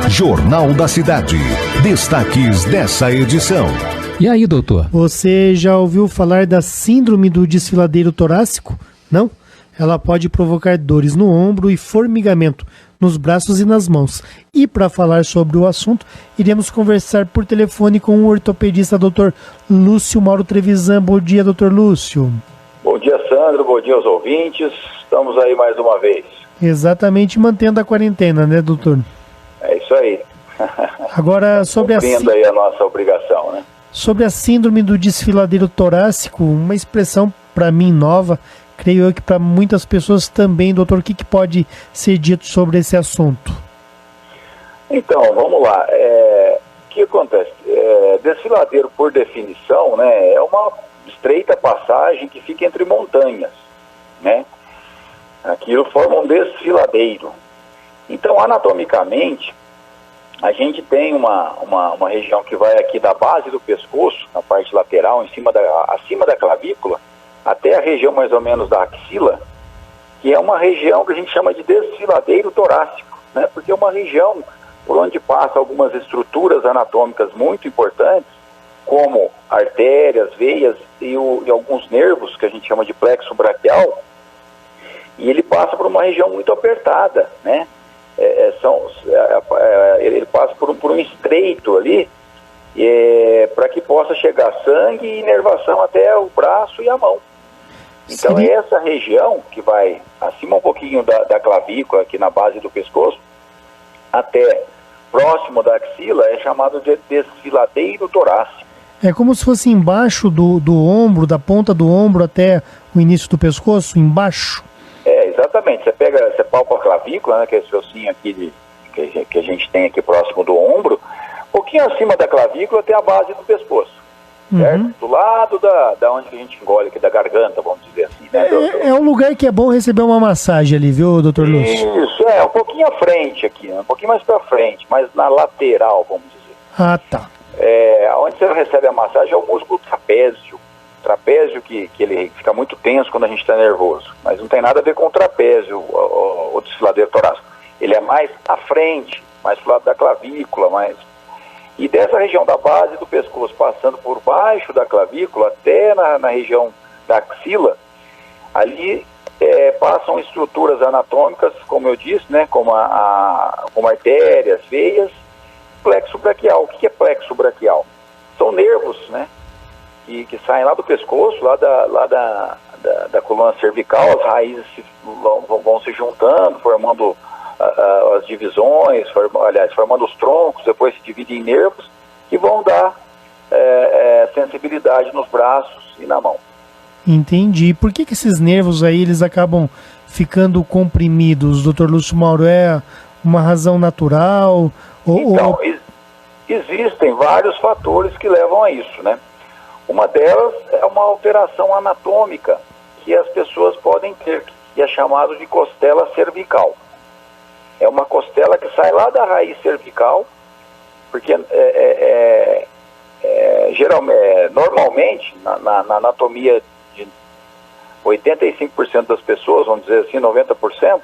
Jornal da Cidade. Destaques dessa edição. E aí, doutor? Você já ouviu falar da síndrome do desfiladeiro torácico? Não? Ela pode provocar dores no ombro e formigamento nos braços e nas mãos. E para falar sobre o assunto, iremos conversar por telefone com o ortopedista Dr. Lúcio Mauro Trevisan. Bom dia, Dr. Lúcio. Bom dia, Sandro. Bom dia aos ouvintes. Estamos aí mais uma vez. Exatamente, mantendo a quarentena, né, doutor? É isso aí. Agora, sobre cumprindo aí a nossa obrigação, né? Sobre a síndrome do desfiladeiro torácico, uma expressão para mim nova, creio eu que para muitas pessoas também, doutor, o que pode ser dito sobre esse assunto? Então, vamos lá. O que acontece? Desfiladeiro, por definição, né, é uma estreita passagem que fica entre montanhas, né? Aquilo forma um desfiladeiro. Então, anatomicamente, a gente tem uma região que vai aqui da base do pescoço, na parte lateral, acima da clavícula, até a região mais ou menos da axila, que é uma região que a gente chama de desfiladeiro torácico, né? Porque é uma região por onde passam algumas estruturas anatômicas muito importantes, como artérias, veias e alguns nervos, que a gente chama de plexo braquial, e ele passa por uma região muito apertada, né? Ele passa por um estreito ali, para que possa chegar sangue e inervação até o braço e a mão. Então essa região que vai acima um pouquinho da clavícula, aqui na base do pescoço, até próximo da axila, é chamado de desfiladeiro torácico. É como se fosse embaixo do ombro, da ponta do ombro até o início do pescoço, embaixo? Exatamente. Você palpa a clavícula, né, que é esse ossinho aqui que a gente tem aqui próximo do ombro, um pouquinho acima da clavícula até a base do pescoço, certo? Do lado da onde que a gente engole, aqui da garganta, vamos dizer assim, né? É um lugar que é bom receber uma massagem ali, viu, doutor Lúcio? Isso, um pouquinho à frente aqui, um pouquinho mais pra frente, mas na lateral, vamos dizer. Ah, tá. Onde você recebe a massagem é o músculo trapézio. Trapézio que ele fica muito tenso quando a gente está nervoso, mas não tem nada a ver com o trapézio, o desfiladeiro torácico. Ele é mais à frente, mais pro lado da clavícula, e dessa região da base do pescoço, passando por baixo da clavícula até na região da axila, ali passam estruturas anatômicas, como eu disse, né, como artérias, veias, plexo braquial. O que é plexo braquial? São nervos, né, que saem lá do pescoço, lá da coluna cervical. As raízes vão se juntando, formando as divisões, formando os troncos, depois se dividem em nervos, que vão dar sensibilidade nos braços e na mão. Entendi. Por que esses nervos aí, eles acabam ficando comprimidos, doutor Lúcio Mauro? É uma razão natural? Então, existem vários fatores que levam a isso, né? Uma delas é uma alteração anatômica que as pessoas podem ter, que é chamado de costela cervical. É uma costela que sai lá da raiz cervical, porque normalmente, na anatomia de 85% das pessoas, vamos dizer assim, 90%,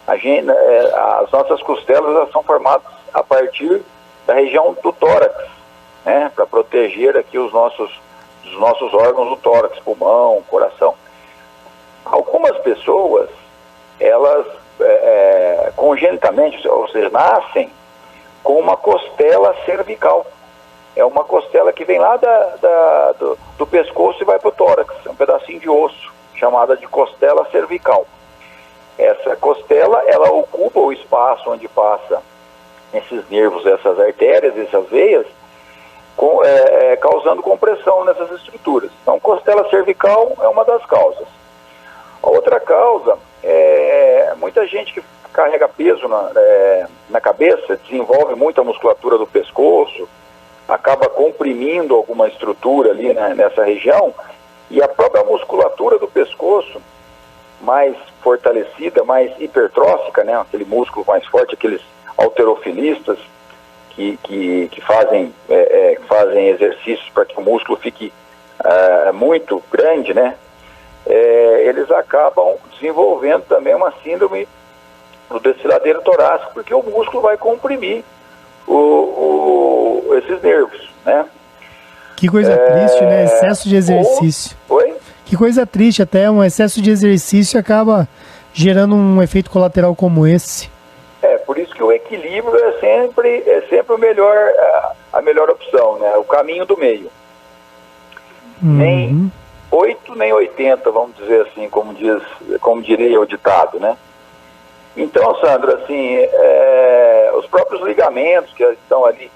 as nossas costelas elas são formadas a partir da região do tórax, né, para proteger aqui os nossos órgãos do tórax, pulmão, coração. Algumas pessoas, elas congenitamente, ou seja, nascem com uma costela cervical. É uma costela que vem lá do pescoço e vai para o tórax, é um pedacinho de osso, chamada de costela cervical. Essa costela, ela ocupa o espaço onde passa esses nervos, essas artérias, essas veias, causando compressão nessas estruturas. Então, costela cervical é uma das causas. A outra causa muita gente que carrega peso na cabeça, desenvolve muita musculatura do pescoço, acaba comprimindo alguma estrutura ali, né, nessa região, e a própria musculatura do pescoço, mais fortalecida, mais hipertrófica, né, aquele músculo mais forte, aqueles halterofilistas que fazem exercícios para que o músculo fique muito grande, né, eles acabam desenvolvendo também uma síndrome do desfiladeiro torácico, porque o músculo vai comprimir esses nervos, né? Que coisa triste, né? Excesso de exercício. Oi? Que coisa triste, até um excesso de exercício acaba gerando um efeito colateral como esse. Por isso que o equilíbrio é sempre o melhor, a melhor opção, né? O caminho do meio. Nem 8 nem 80, vamos dizer assim, como diria o ditado, né? Então, Sandro, assim, os próprios ligamentos que estão ali,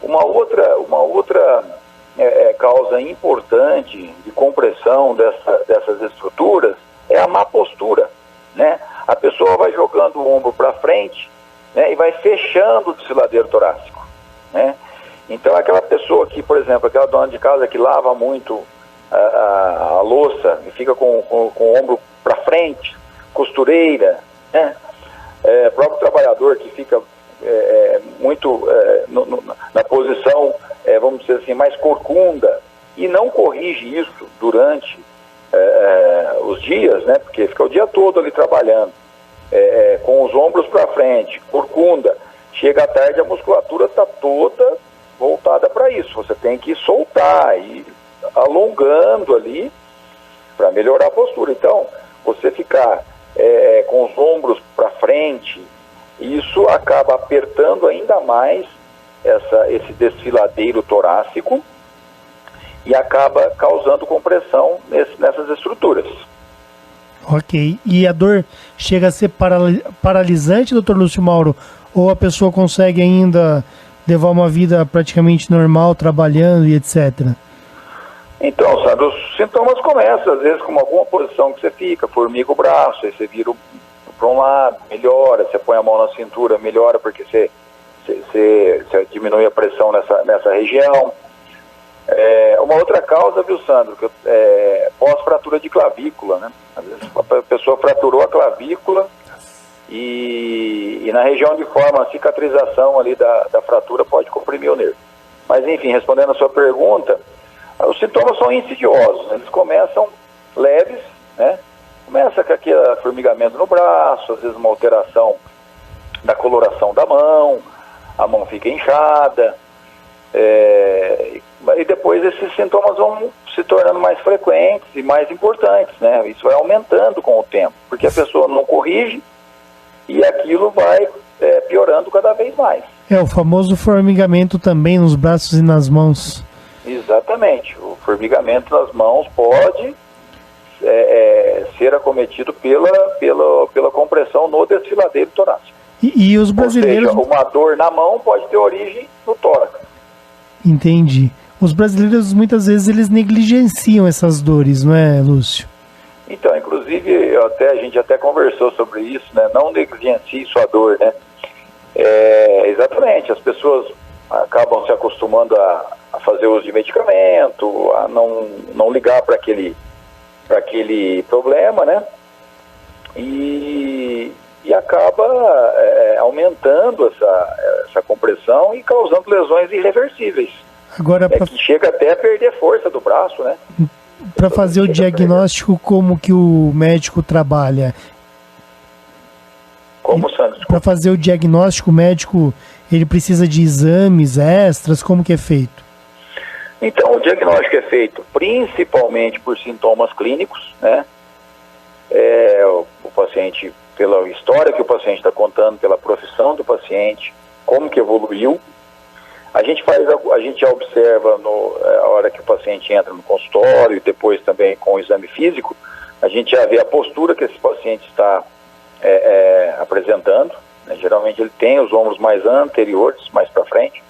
uma outra causa importante de compressão dessas estruturas é a má postura, né? A pessoa vai jogando o ombro para frente, né, e vai fechando o desfiladeiro torácico, né? Então, aquela pessoa que, por exemplo, aquela dona de casa que lava muito a louça e fica com o ombro para frente, costureira, né? Próprio trabalhador que fica muito na posição, vamos dizer assim, mais corcunda e não corrige isso durante os dias, né? Porque fica o dia todo ali trabalhando, com os ombros para frente, corcunda. Chega à tarde, a musculatura está toda voltada para isso. Você tem que soltar e alongando ali para melhorar a postura. Então, você ficar com os ombros para frente, isso acaba apertando ainda mais esse desfiladeiro torácico e acaba causando compressão nessas estruturas. Ok. E a dor chega a ser paralisante, doutor Lúcio Mauro? Ou a pessoa consegue ainda levar uma vida praticamente normal, trabalhando e etc.? Então, sabe, os sintomas começam, às vezes, com alguma posição que você fica, formiga o braço, aí você vira para um lado, melhora, você põe a mão na cintura, melhora porque você diminui a pressão nessa região. Uma outra causa, viu, Sandro, pós-fratura de clavícula, né? Às vezes a pessoa fraturou a clavícula e na região de forma, a cicatrização ali da fratura pode comprimir o nervo. Mas, enfim, respondendo a sua pergunta, os sintomas são insidiosos, eles começam leves, né? Começa com aquele formigamento no braço, às vezes uma alteração da coloração da mão, a mão fica inchada, e depois esses sintomas vão se tornando mais frequentes e mais importantes, né? Isso vai aumentando com o tempo, porque a pessoa não corrige e aquilo vai piorando cada vez mais. O famoso formigamento também nos braços e nas mãos. Exatamente, o formigamento nas mãos pode ser acometido pela compressão no desfiladeiro torácico. E os brasileiros... Ou seja, uma dor na mão pode ter origem no tórax. Entendi. Os brasileiros, muitas vezes, eles negligenciam essas dores, não é, Lúcio? Então, inclusive, a gente até conversou sobre isso, né? Não negligencie sua dor, né? Exatamente, as pessoas acabam se acostumando a fazer uso de medicamento, a não ligar para aquele problema, né? E acaba aumentando essa compressão e causando lesões irreversíveis. Agora, que chega até a perder força do braço, né? Para fazer o diagnóstico, como que o médico trabalha? Como, Sandro? Para fazer o diagnóstico, o médico ele precisa de exames extras, como que é feito? Então, o diagnóstico é feito principalmente por sintomas clínicos, né? O paciente, pela história que o paciente está contando, pela profissão do paciente, como que evoluiu. A gente já observa a hora que o paciente entra no consultório e depois também com o exame físico, a gente já vê a postura que esse paciente está apresentando, né? Geralmente ele tem os ombros mais anteriores, mais para frente.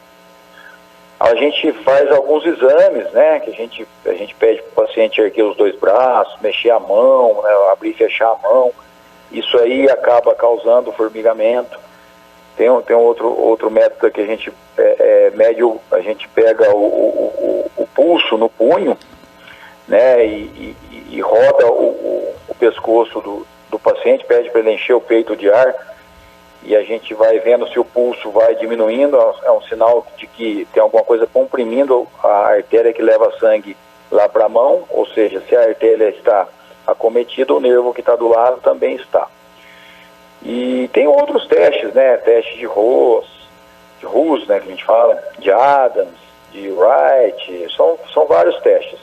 A gente faz alguns exames, né? Que a gente pede para o paciente erguer os dois braços, mexer a mão, né? Abrir e fechar a mão. Isso aí acaba causando formigamento. Tem um outro método que a gente mede, a gente pega o pulso no punho, né, e roda o pescoço do paciente, pede para ele encher o peito de ar, e a gente vai vendo se o pulso vai diminuindo, é um sinal de que tem alguma coisa comprimindo a artéria que leva sangue lá para a mão, ou seja, se a artéria está acometida, o nervo que está do lado também está. E tem outros testes, né? Teste de Russell, Cruz, né, que a gente fala, de Adams, de Wright, são vários testes.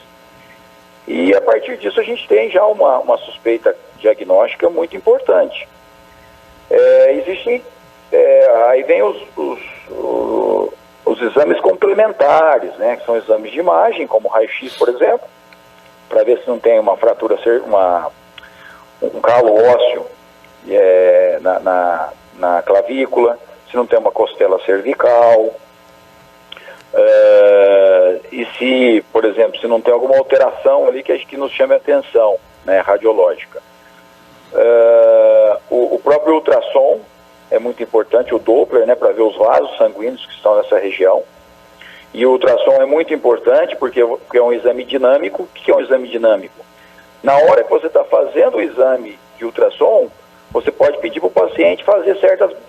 E a partir disso a gente tem já uma suspeita diagnóstica muito importante. Aí vem os exames complementares, né, que são exames de imagem, como raio-x, por exemplo, para ver se não tem uma fratura, um calo ósseo na clavícula, se não tem uma costela cervical, e se, por exemplo, se não tem alguma alteração ali que nos chame a atenção, né, radiológica. O próprio ultrassom é muito importante, o Doppler, né, para ver os vasos sanguíneos que estão nessa região. E o ultrassom é muito importante porque é um exame dinâmico. O que é um exame dinâmico? Na hora que você está fazendo o exame de ultrassom, você pode pedir para o paciente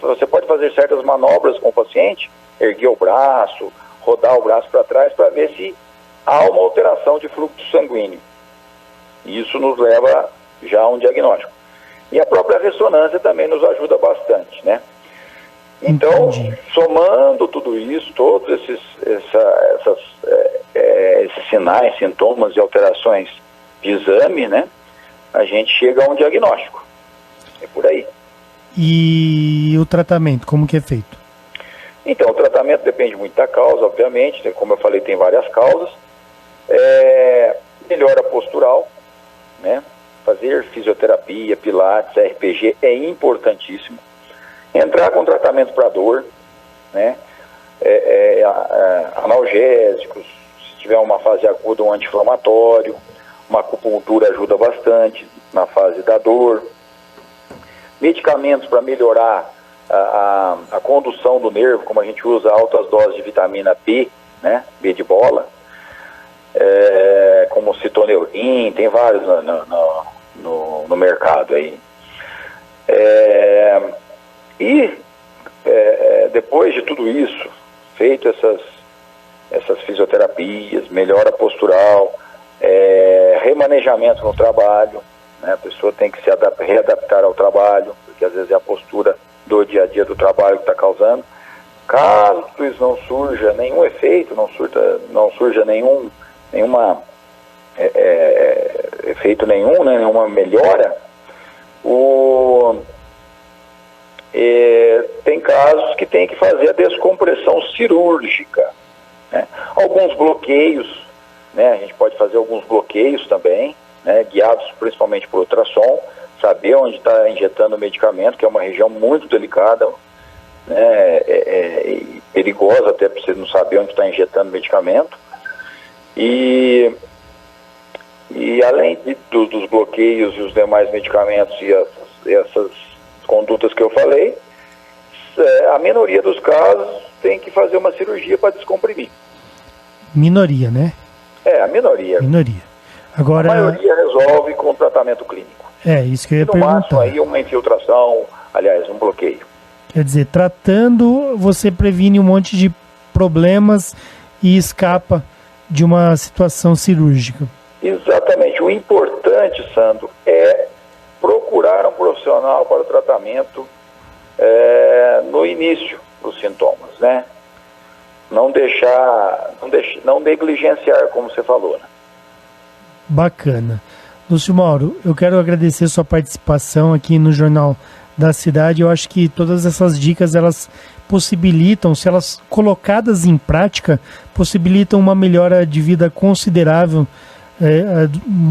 você pode fazer certas manobras com o paciente, erguer o braço, rodar o braço para trás para ver se há uma alteração de fluxo sanguíneo. Isso nos leva já a um diagnóstico. E a própria ressonância também nos ajuda bastante, né? Então, somando tudo isso, todos esses sinais, sintomas e alterações de exame, né? A gente chega a um diagnóstico. É por aí. E o tratamento, como que é feito? Então, o tratamento depende muito da causa, obviamente. Como eu falei, tem várias causas. Melhora postural, né? Fazer fisioterapia, pilates, RPG é importantíssimo. Entrar com tratamento para dor, né? Analgésicos, se tiver uma fase aguda, um anti-inflamatório, uma acupuntura ajuda bastante na fase da dor. Medicamentos para melhorar a condução do nervo, como a gente usa altas doses de vitamina B, né? B de bola, como citoneurin, tem vários no mercado aí. Depois de tudo isso, feito essas fisioterapias, melhora postural, remanejamento no trabalho, né? A pessoa tem que se readaptar ao trabalho, porque às vezes é a postura do dia a dia do trabalho que está causando. Caso tudo isso não surja nenhum efeito, não surja nenhuma efeito nenhum, né? Nenhuma melhora, tem casos que tem que fazer a descompressão cirúrgica, né? Alguns bloqueios, né? A gente pode fazer alguns bloqueios também, né? Guiados principalmente por ultrassom, saber onde está injetando o medicamento, que é uma região muito delicada, né? Perigosa até para você não saber onde está injetando o medicamento. E além dos bloqueios e os demais medicamentos e essas condutas que eu falei, a minoria dos casos tem que fazer uma cirurgia para descomprimir. Minoria, né? A minoria. Agora, a maioria resolve com tratamento clínico. Isso que eu ia no perguntar. máximo aí uma infiltração, aliás, um bloqueio. Quer dizer, tratando, você previne um monte de problemas e escapa de uma situação cirúrgica. Exatamente. O importante, Sandro, é procurar um profissional para o tratamento no início dos sintomas, né? Não negligenciar, como você falou, né? Bacana. Lúcio Mauro, eu quero agradecer sua participação aqui no Jornal da Cidade. Eu acho que todas essas dicas, elas possibilitam, se elas colocadas em prática, possibilitam uma melhora de vida considerável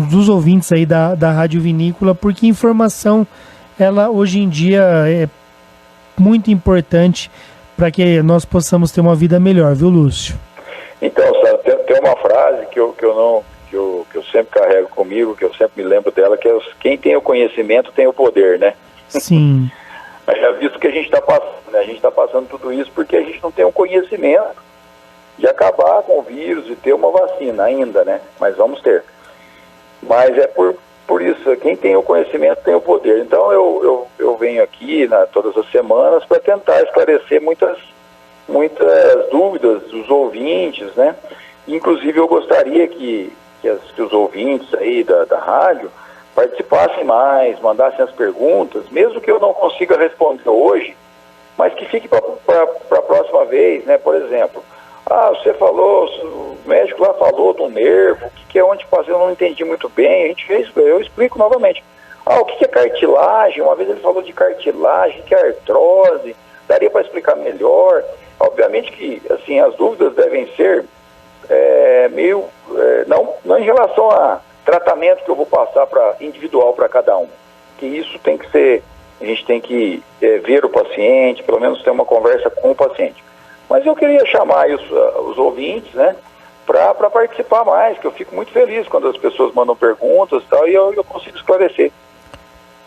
dos ouvintes aí da Rádio Vinícola, porque informação, ela hoje em dia é muito importante para que nós possamos ter uma vida melhor, viu, Lúcio? Então, Sandro, tem uma frase que eu sempre carrego comigo, que eu sempre me lembro dela, que é quem tem o conhecimento tem o poder, né? Sim. Mas já visto que a gente está passando, né? A gente está passando tudo isso porque a gente não tem o conhecimento de acabar com o vírus e ter uma vacina ainda, né? Mas vamos ter. Mas é por isso, quem tem o conhecimento tem o poder. Então eu venho aqui todas as semanas para tentar esclarecer muitas dúvidas dos ouvintes, né? Inclusive eu gostaria que os ouvintes aí da rádio participassem mais, mandassem as perguntas, mesmo que eu não consiga responder hoje, mas que fique para a próxima vez, né? Por exemplo, você falou, o médico lá falou do nervo, o que é onde fazer, eu não entendi muito bem, a gente fez, eu explico novamente. O que é cartilagem? Uma vez ele falou de cartilagem, que é artrose, daria para explicar melhor. Obviamente que, assim, as dúvidas devem ser não em relação a tratamento que eu vou passar individual para cada um, que isso tem que ser, a gente tem que ver o paciente, pelo menos ter uma conversa com o paciente. Mas eu queria chamar os ouvintes, né, para participar mais, que eu fico muito feliz quando as pessoas mandam perguntas e tal, e eu consigo esclarecer.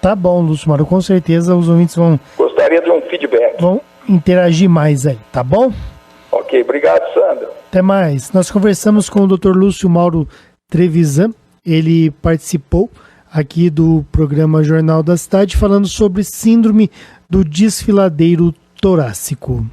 Tá bom, Lúcio Mauro, com certeza os ouvintes Gostaria de um feedback. Vão interagir mais aí, tá bom? Ok, obrigado, Sandra. Até mais. Nós conversamos com o Dr. Lúcio Mauro Trevisan, ele participou aqui do programa Jornal da Cidade falando sobre síndrome do desfiladeiro torácico.